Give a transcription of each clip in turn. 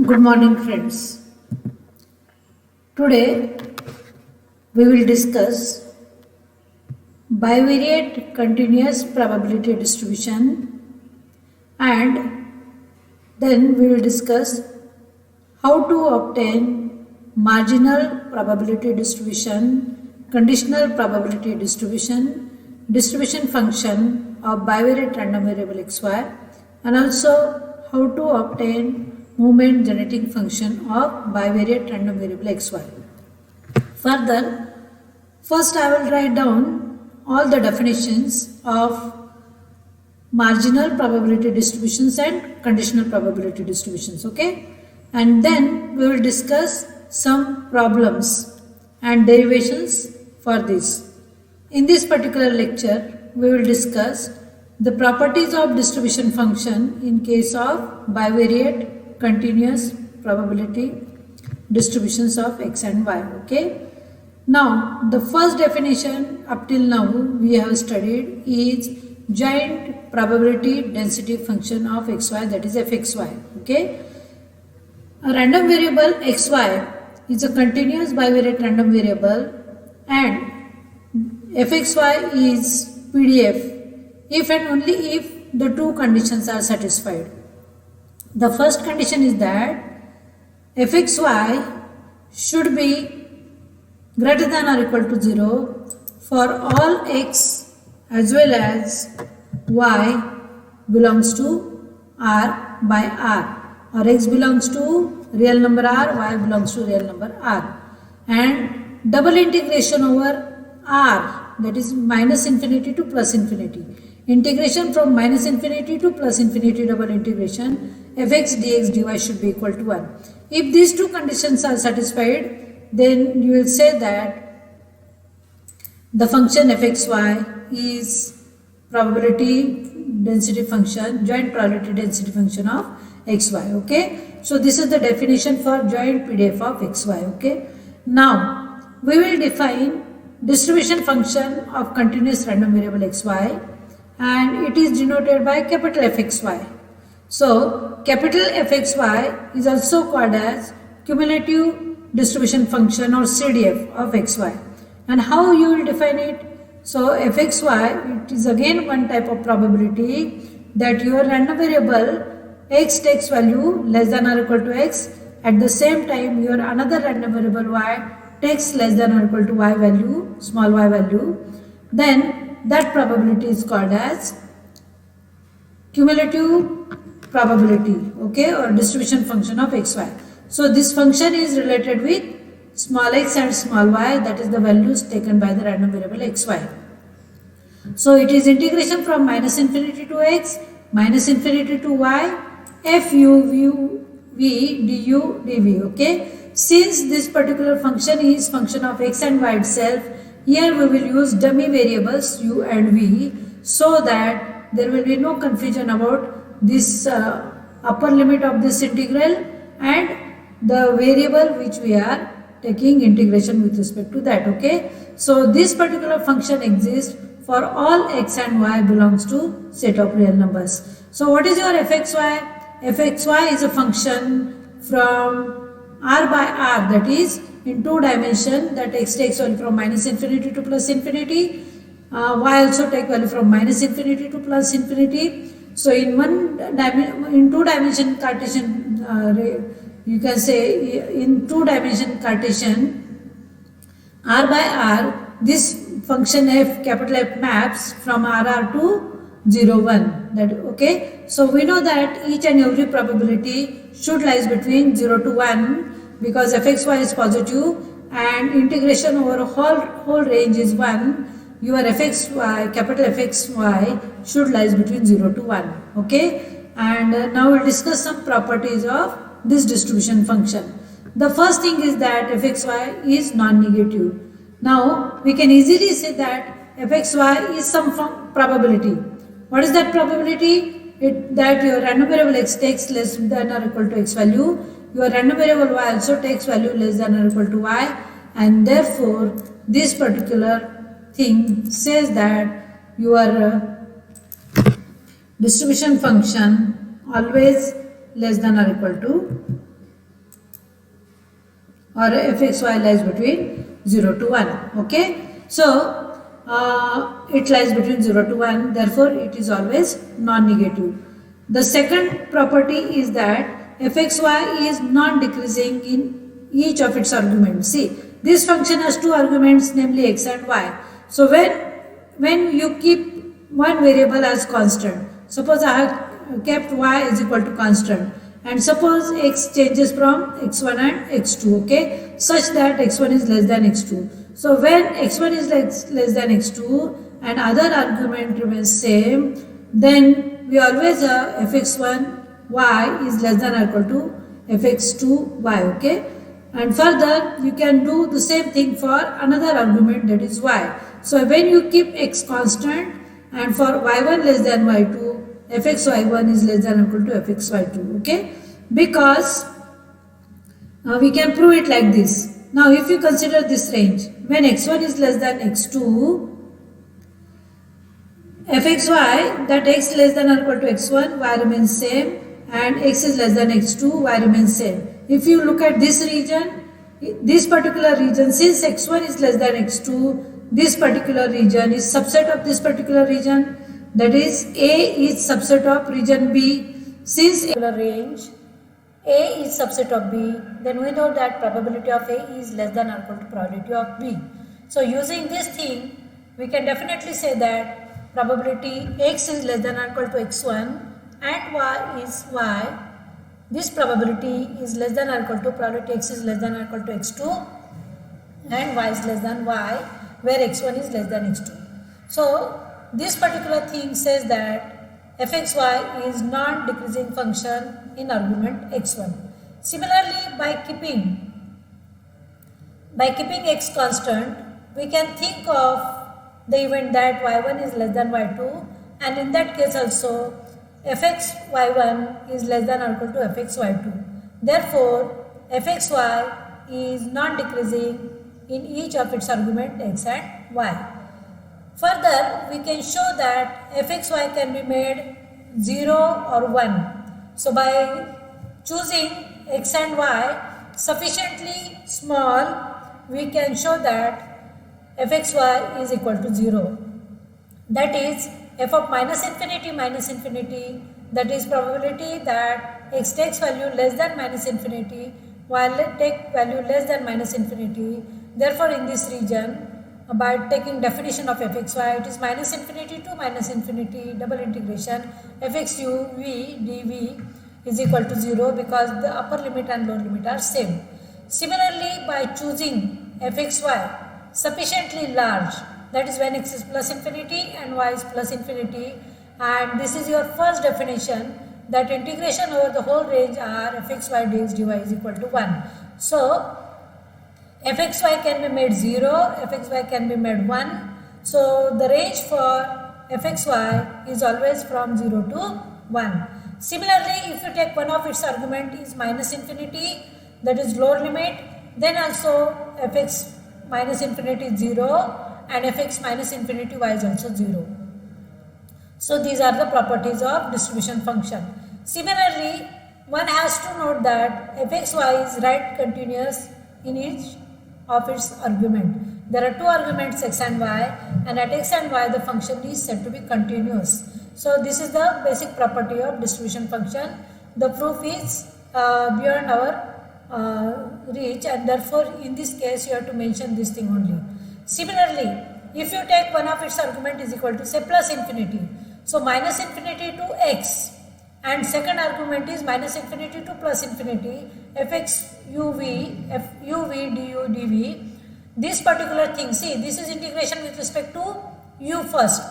Good morning, friends. Today we will discuss bivariate continuous probability distribution, and then we will discuss how to obtain marginal probability distribution, conditional probability distribution, distribution function of bivariate random variable xy, and also how to obtain movement generating function of bivariate random variable xy. Further, first I will write down all the definitions of marginal probability distributions and conditional probability distributions, okay? And then we will discuss some problems and derivations for this. In this particular lecture, we will discuss the properties of distribution function in case of bivariate continuous probability distributions of x and y, okay? Now, the first definition up till now we have studied is joint probability density function of xy, that is fxy, okay? A random variable xy is a continuous bivariate random variable and fxy is PDF if and only if the two conditions are satisfied. The first condition is that fxy should be greater than or equal to 0 for all x as well as y belongs to R by R, or x belongs to real number R, y belongs to real number R, and double integration over R, that is minus infinity to plus infinity. Integration from minus infinity to plus infinity double integration fx dx dy should be equal to 1. If these two conditions are satisfied, then you will say that the function fxy is probability density function, joint probability density function of xy, okay? So this is the definition for joint PDF of xy, okay? Now we will define distribution function of continuous random variable xy, and it is denoted by capital Fxy. So capital Fxy is also called as cumulative distribution function or CDF of xy. And how you will define it? So Fxy, it is again one type of probability that your random variable x takes value less than or equal to x, at the same time your another random variable y takes less than or equal to y value, small y value, then that probability is called as cumulative probability, okay, or distribution function of xy. So this function is related with small x and small y, that is the values taken by the random variable xy. So it is integration from minus infinity to x, minus infinity to y, f u v du dv, okay. Since this particular function is function of x and y itself, here we will use dummy variables u and v so that there will be no confusion about this upper limit of this integral and the variable which we are taking integration with respect to that, okay. So this particular function exists for all x and y belongs to set of real numbers. So what is your fxy? Fxy is a function from R by R, that is in two dimension, that x takes value from minus infinity to plus infinity, y also take value from minus infinity to plus infinity. So in two dimension Cartesian, you can say in two dimension Cartesian R by R, this function f, capital F maps from RR to 0 1, that, okay. So we know that each and every probability should lies between 0 to 1 because fxy is positive and integration over a whole range is 1. Your fxy, capital Fxy should lies between 0 to 1, okay. And now we'll discuss some properties of this distribution function. The first thing is that fxy is non-negative. Now we can easily say that fxy is some probability. What is that probability? That your random variable x takes less than or equal to x value, your random variable y also takes value less than or equal to y, and therefore this particular thing says that your distribution function always less than or equal to or fxy lies between 0 to 1. Okay, so it lies between 0 to 1, therefore it is always non-negative. The second property is that fxy is non-decreasing in each of its arguments. See, this function has two arguments, namely x and y. So when you keep one variable as constant, suppose I have kept y is equal to constant, and suppose x changes from x1 and x2, okay, such that x1 is less than x2. So when x1 is less than x2 and other argument remains same, then we always have fx1 y is less than or equal to fx2 y, okay. And further you can do the same thing for another argument, that is y. So when you keep x constant and for y1 less than y2, fxy1 is less than or equal to fxy2, okay, because we can prove it like this. Now if you consider this range, when x1 is less than x2, fxy, that x less than or equal to x1, y remains same, and x is less than x2, y remains same. If you look at this region, this particular region, since x1 is less than x2, this particular region is subset of this particular region, that is A is subset of region B. Since a particular range A is subset of B, then we know that probability of A is less than or equal to probability of B. So using this thing, we can definitely say that probability x is less than or equal to x1 and y is y. This probability is less than or equal to probability x is less than or equal to x2 and y is less than y, where x1 is less than x2. So this particular thing says that fxy is non-decreasing function in argument x1. Similarly, by keeping x constant, we can think of the event that y1 is less than y2, and in that case also fxy1 is less than or equal to fxy2. Therefore, fxy is non-decreasing in each of its argument x and y. Further, we can show that fxy can be made 0 or 1. So by choosing x and y sufficiently small, we can show that fxy is equal to 0. That is f of minus infinity, that is probability that x takes value less than minus infinity, while it take value less than minus infinity. Therefore, in this region, by taking definition of fxy, it is minus infinity to minus infinity double integration fx u v dv is equal to 0, because the upper limit and lower limit are same. Similarly, by choosing fxy sufficiently large, that is when x is plus infinity and y is plus infinity, and this is your first definition, that integration over the whole range r fxy dx dy is equal to 1. So fxy can be made 0, fxy can be made 1. So the range for fxy is always from 0 to 1. Similarly, if you take one of its argument is minus infinity, that is lower limit, then also fx minus infinity is 0 and fx minus infinity y is also 0. So these are the properties of distribution function. Similarly, one has to note that fxy is right continuous in each of its argument. There are two arguments x and y, and at x and y the function is said to be continuous. So this is the basic property of distribution function. The proof is beyond our reach, and therefore in this case you have to mention this thing only. Similarly, if you take one of its argument is equal to say plus infinity, so minus infinity to x, and second argument is minus infinity to plus infinity fx uv du dv, this particular thing, see, this is integration with respect to u first,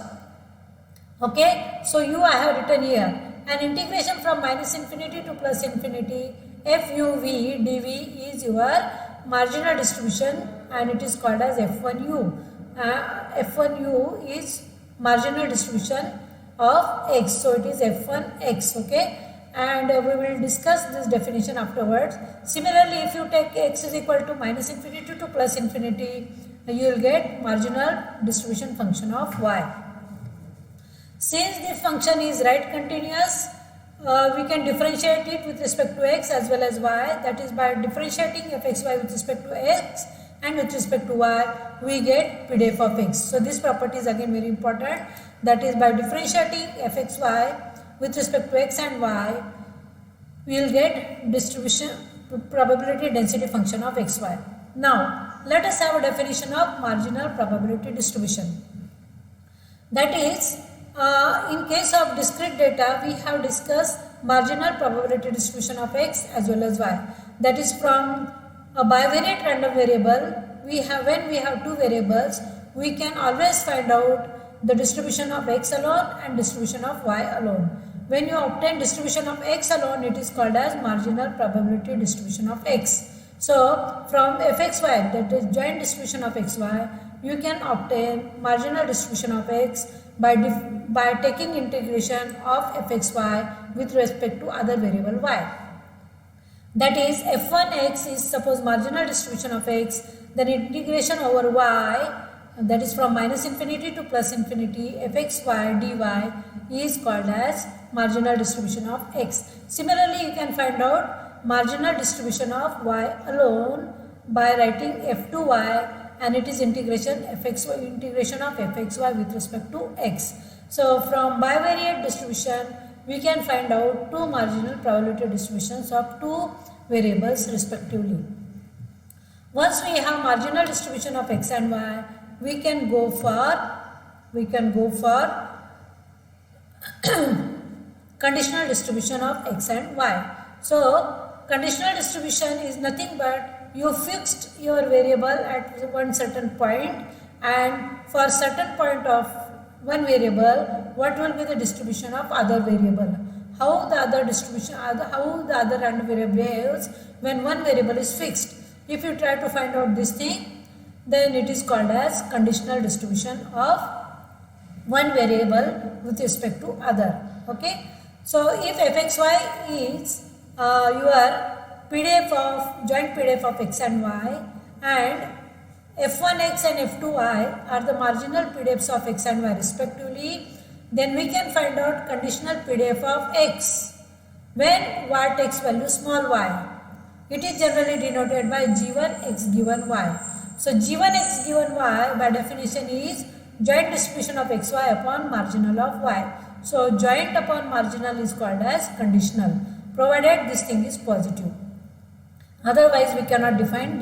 okay. So u I have written here, and integration from minus infinity to plus infinity fuv dv is your marginal distribution, and it is called as f1u. F1u is marginal distribution of x, so it is f1x, okay, and we will discuss this definition afterwards. Similarly, if you take x is equal to minus infinity to plus infinity, you will get marginal distribution function of y. Since this function is right continuous, we can differentiate it with respect to x as well as y. That is, by differentiating fxy with respect to x and with respect to y, we get PDF of x. So this property is again very important. That is, by differentiating fxy with respect to x and y, we will get distribution probability density function of xy. Now, let us have a definition of marginal probability distribution. That is, in case of discrete data, we have discussed marginal probability distribution of x as well as y. That is, from a bivariate random variable, when we have two variables, we can always find out the distribution of x alone and distribution of y alone. When you obtain distribution of x alone, it is called as marginal probability distribution of x. So, from fxy, that is joint distribution of xy, you can obtain marginal distribution of x by taking integration of fxy with respect to other variable y. That is, f1x is suppose marginal distribution of x, then integration over y, that is from minus infinity to plus infinity, fxy dy is called as marginal distribution of x. Similarly, you can find out marginal distribution of y alone by writing f2y, and it is integration of fxy with respect to x. So, from bivariate distribution, we can find out two marginal probability distributions of two variables respectively. Once we have marginal distribution of x and y, we can go for conditional distribution of x and y. So, conditional distribution is nothing but you fixed your variable at one certain point, and for certain point of one variable, what will be the distribution of other variable? How the other random variable behaves when one variable is fixed. If you try to find out this thing, then it is called as conditional distribution of one variable with respect to other. Okay. So, if fxy is your joint PDF of x and y, and f1x and f2y are the marginal PDFs of x and y respectively, then we can find out conditional PDF of x when y takes value small y. It is generally denoted by g1 x given y. So, g1 x given y by definition is joint distribution of xy upon marginal of y. So, joint upon marginal is called as conditional, provided this thing is positive. Otherwise, we cannot define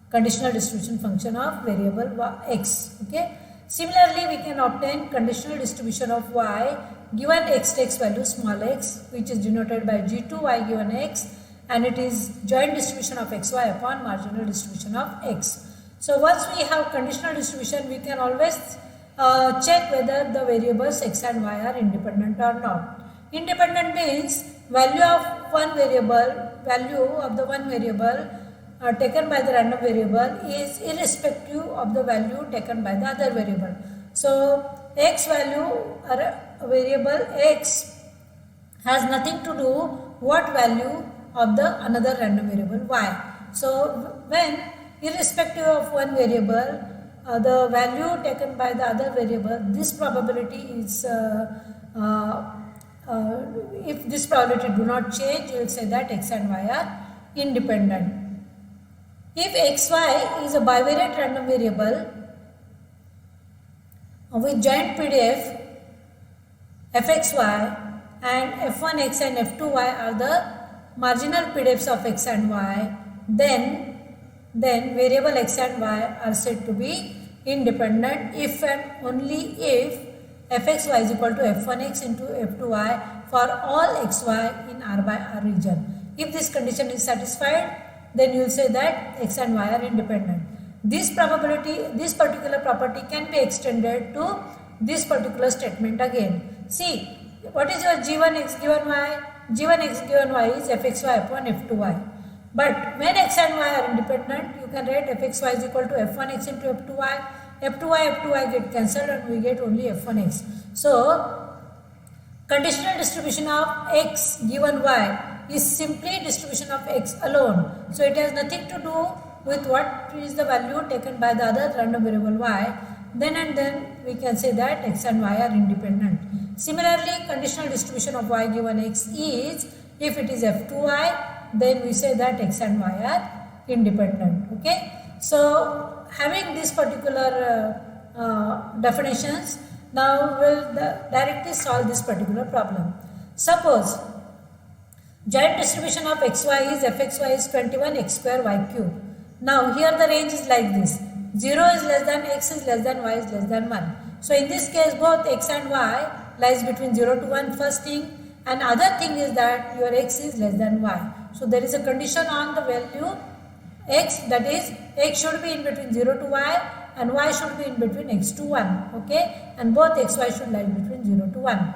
conditional distribution function of variable x. Okay. Similarly, we can obtain conditional distribution of y given x takes value small x, which is denoted by g2y given x, and it is joint distribution of xy upon marginal distribution of x. So, once we have conditional distribution, we can always check whether the variables x and y are independent or not. Independent means value of the one variable taken by the random variable is irrespective of the value taken by the other variable. So, x value or variable x has nothing to do what value of the another random variable y. So, when irrespective of one variable the value taken by the other variable, this probability is if this probability do not change, you will say that x and y are independent. If xy is a bivariate random variable with joint PDF fxy, and f1x and f2y are the marginal PDFs of x and y, then variable x and y are said to be independent if and only if fxy is equal to f1x into f2y for all xy in R by R region. If this condition is satisfied, then you will say that x and y are independent. This particular property can be extended to this particular statement again. See, what is your g1 x given y? G1 x given y is fxy upon f2y. But when x and y are independent, you can write fxy is equal to f1x into f2y. f2y get cancelled and we get only f1x. So, conditional distribution of x given y is simply distribution of x alone. So, it has nothing to do with what is the value taken by the other random variable y. Then we can say that x and y are independent. Similarly, conditional distribution of y given x is, if it is f2y, then we say that x and y are independent. Okay. So having these particular definitions, now we'll directly solve this particular problem. Suppose joint distribution of xy is fxy is 21 x square y cube. Now here the range is like this: 0 is less than x is less than y is less than 1. So in this case both x and y lies between 0 to 1, first thing, and other thing is that your x is less than y. So there is a condition on the value x, that is x should be in between 0 to y and y should be in between x to 1. Okay, and both xy should lie between 0 to 1.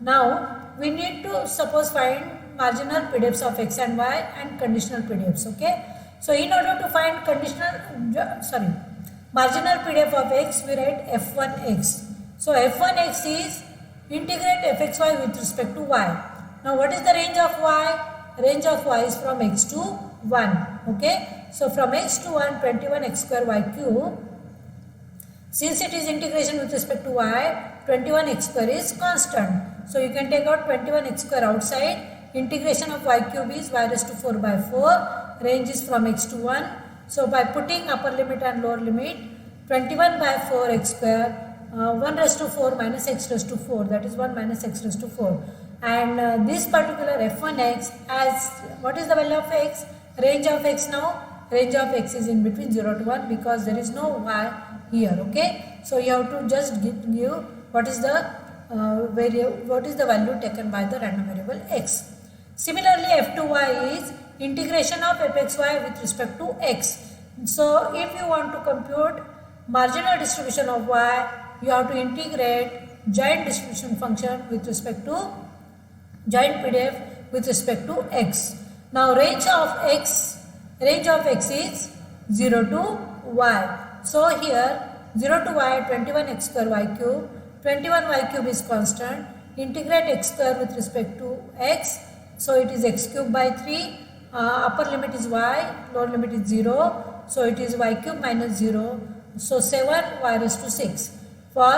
Now we need to suppose find marginal PDFs of x and y and conditional PDFs. Okay, so in order to find marginal PDF of x, we write f1x. So f1x is integrate fxy with respect to y. Now what is the range of y? Range of y is from x to 1. Okay, so from x to 1, 21 x square y cube. Since it is integration with respect to y, 21 x square is constant. So you can take out 21 x square outside. Integration of y cube is y raised to 4 by 4. Range is from x to 1. So by putting upper limit and lower limit, 21 by 4 x square, 1 raised to 4 minus x raised to 4, that is 1 minus x raised to 4. And this particular f1x as, what is the value of x? Range of x now? Range of x is in between 0 to 1 because there is no y here. Okay, so you have to just give what is the value taken by the random variable x. Similarly, f2y is integration of fxy with respect to x. So if you want to compute marginal distribution of y, you have to integrate joint distribution function with respect to joint PDF with respect to x. Now range of x is 0 to y. So here 0 to y, 21 x square y cube, 21 y cube is constant, integrate x square with respect to x, so it is x cube by 3, upper limit is y, lower limit is 0, so it is y cube minus 0, so 7 y raised to 6 for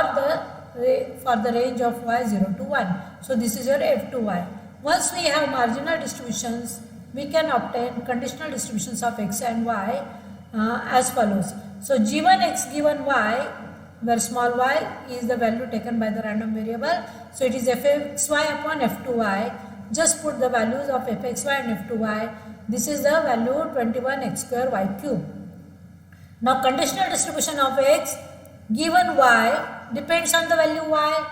the range of y 0 to 1. So this is your f2y. Once we have marginal distributions, we can obtain conditional distributions of x and y as follows. So g1 x given y, where small y is the value taken by the random variable, so it is fxy upon f2y. Just put the values of fxy and f2y. This is the value 21 x square y cube. Now conditional distribution of x given y depends on the value y.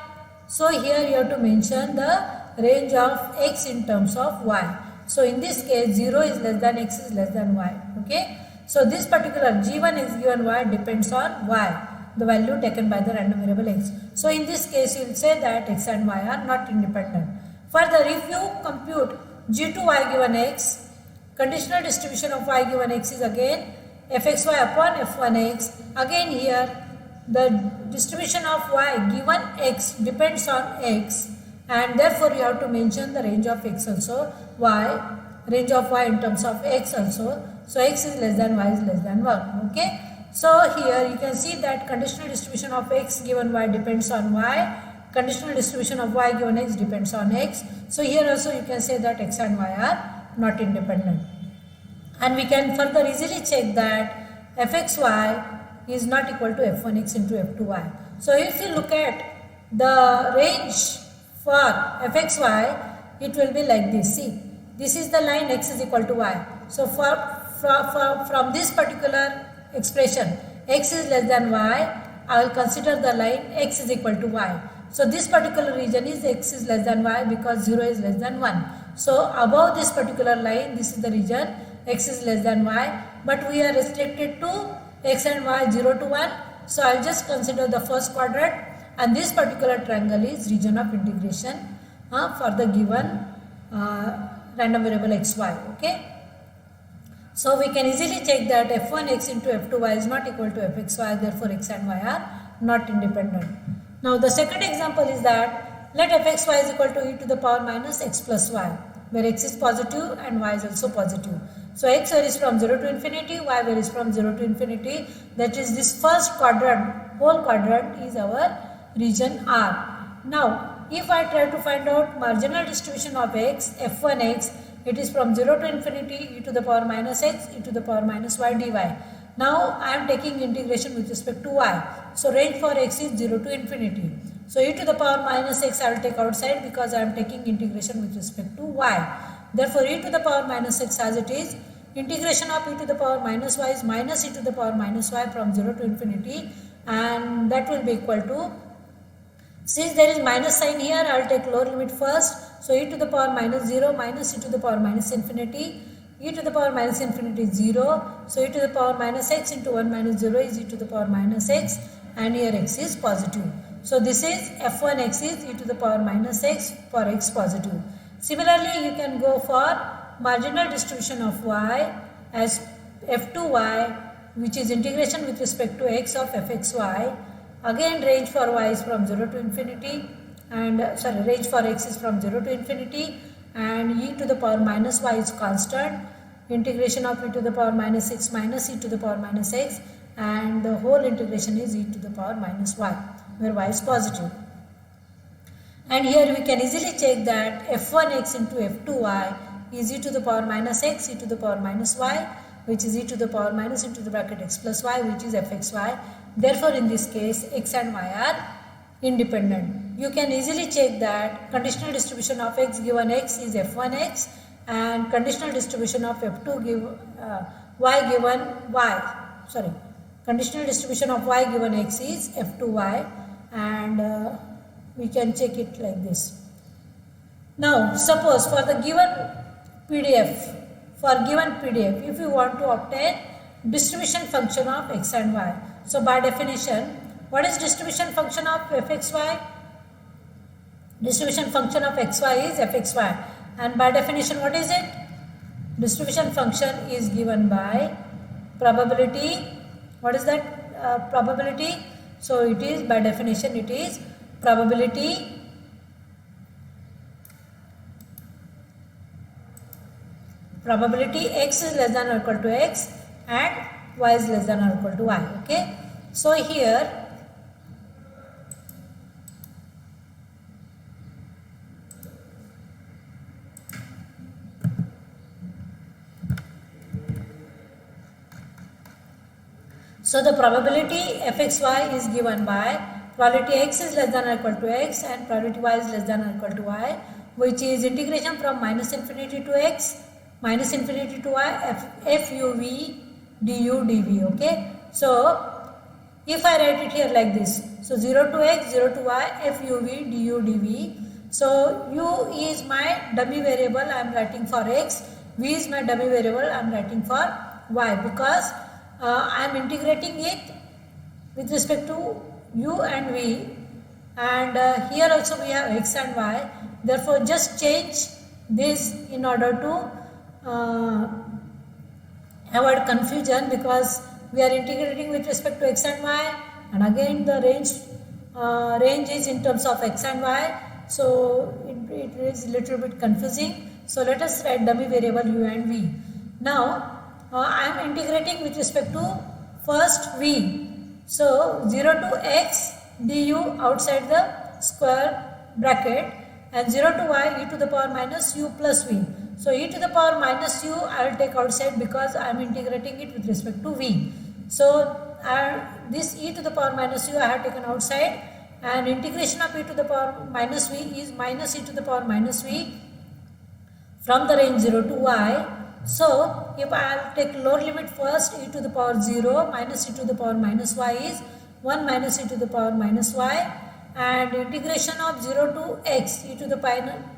So here you have to mention the range of x in terms of y. So in this case 0 is less than x is less than y. Okay. So this particular g1 x given y depends on y, the value taken by the random variable x. So in this case you will say that x and y are not independent. Further, if you compute g2y given x, conditional distribution of y given x is again fxy upon f1x. Again here the distribution of y given x depends on x, and therefore you have to mention the range of x also, y, range of y in terms of x also. So x is less than y is less than 1. Okay. So here you can see that conditional distribution of x given y depends on y. Conditional distribution of y given x depends on x. So here also you can say that x and y are not independent. And we can further easily check that fxy is not equal to f1x into f2y. So if you look at the range for fxy, it will be like this. See, this is the line x is equal to y. So from this particular expression, x is less than y, I will consider the line x is equal to y. So this particular region is x is less than y because 0 is less than 1. So above this particular line, this is the region x is less than y, but we are restricted to x and y 0 to 1. So I will just consider the first quadrant, and this particular triangle is region of integration for the given random variable xy. Okay. So we can easily check that f1x into f2y is not equal to fxy, therefore x and y are not independent. Now the second example is that let fxy is equal to e to the power minus x plus y, where x is positive and y is also positive. So x varies from 0 to infinity, y varies from 0 to infinity. That is, this first quadrant, whole quadrant is our region R. Now if I try to find out marginal distribution of x, f1x, it is from 0 to infinity e to the power minus x e to the power minus y dy. Now I am taking integration with respect to y. So range for x is 0 to infinity. So e to the power minus x I will take outside because I am taking integration with respect to y. Therefore e to the power minus x as it is, integration of e to the power minus y is minus e to the power minus y from 0 to infinity, and that will be equal to, since there is minus sign here, I will take lower limit first. So e to the power minus 0 minus e to the power minus infinity. E to the power minus infinity is 0. So e to the power minus x into 1 minus 0 is e to the power minus x, and here x is positive. So this is f1x is e to the power minus x for x positive. Similarly, you can go for marginal distribution of y as f2y, which is integration with respect to x of fxy. Again, range for y is from 0 to infinity, and range for x is from 0 to infinity, and e to the power minus y is constant. Integration of e to the power minus x minus e to the power minus x, and the whole integration is e to the power minus y, where y is positive. And here we can easily check that f1x into f2y is e to the power minus x e to the power minus y, which is e to the power minus into the bracket x plus y, which is fxy. Therefore, in this case, x and y are independent. You can easily check that conditional distribution of x given x is f1x, and conditional distribution of f2 y given y. Conditional distribution of y given x is f2y, and we can check it like this. Now, suppose for the given PDF, if you want to obtain distribution function of x and y. So by definition, what is distribution function of fxy? Distribution function of xy is fxy, and by definition, what is it? Distribution function is given by probability. What is that probability? So it is, by definition, it is probability x is less than or equal to x and y is less than or equal to y. Okay. So here the probability fxy is given by probability x is less than or equal to x and probability y is less than or equal to y, which is integration from minus infinity to x, minus infinity to y, fuv du dv. Okay. So if I write it here like this, so 0 to x, 0 to y, fuv du dv. So u is my dummy variable, I am writing for x, v is my dummy variable, I am writing for y, because I am integrating it with respect to u and v, and here also we have x and y. Therefore, just change this in order to avoid confusion, because we are integrating with respect to x and y, and again the range is in terms of x and y, so it is little bit confusing. So let us write dummy variable u and v. Now I am integrating with respect to first v. So 0 to x du outside the square bracket, and 0 to y e to the power minus u plus v. So e to the power minus u I will take outside because I am integrating it with respect to v. So this e to the power minus u I have taken outside, and integration of e to the power minus v is minus e to the power minus v from the range 0 to y. So if I will take lower limit first, e to the power 0 minus e to the power minus y is 1 minus e to the power minus y, and integration of 0 to x e to the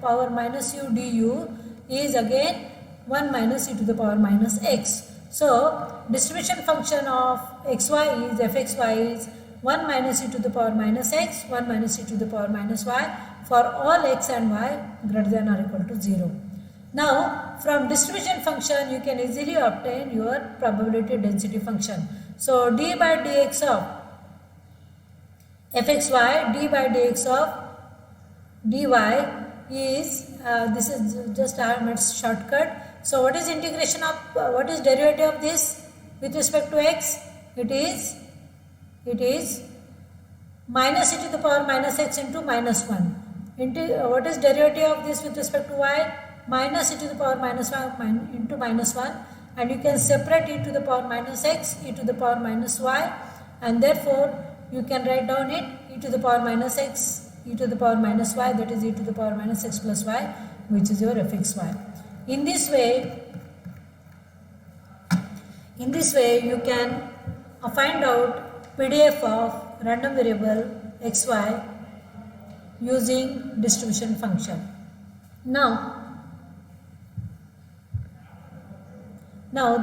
power minus u du is again 1 minus e to the power minus x. So distribution function of xy is fxy is 1 minus e to the power minus x, 1 minus e to the power minus y for all x and y greater than or equal to 0. Now, from distribution function, you can easily obtain your probability density function. So, d by dx of fxy, d by dx of dy is, this is just Hermite's shortcut. So, what is integration of, what is derivative of this with respect to x? It is minus e to the power minus x into minus 1. what is derivative of this with respect to y? Minus e to the power minus 1 into minus 1, and you can separate e to the power minus x, e to the power minus y, and therefore you can write down it e to the power minus x, e to the power minus y, that is e to the power minus x plus y, which is your fxy. In this way you can find out PDF of random variable xy using distribution function. Now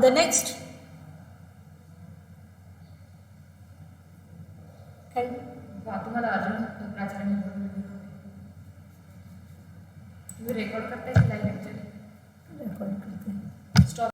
the next तुम्हाला अर्जुन प्राचार्य तुम्ही record करताय की live lecture record करते. Stop.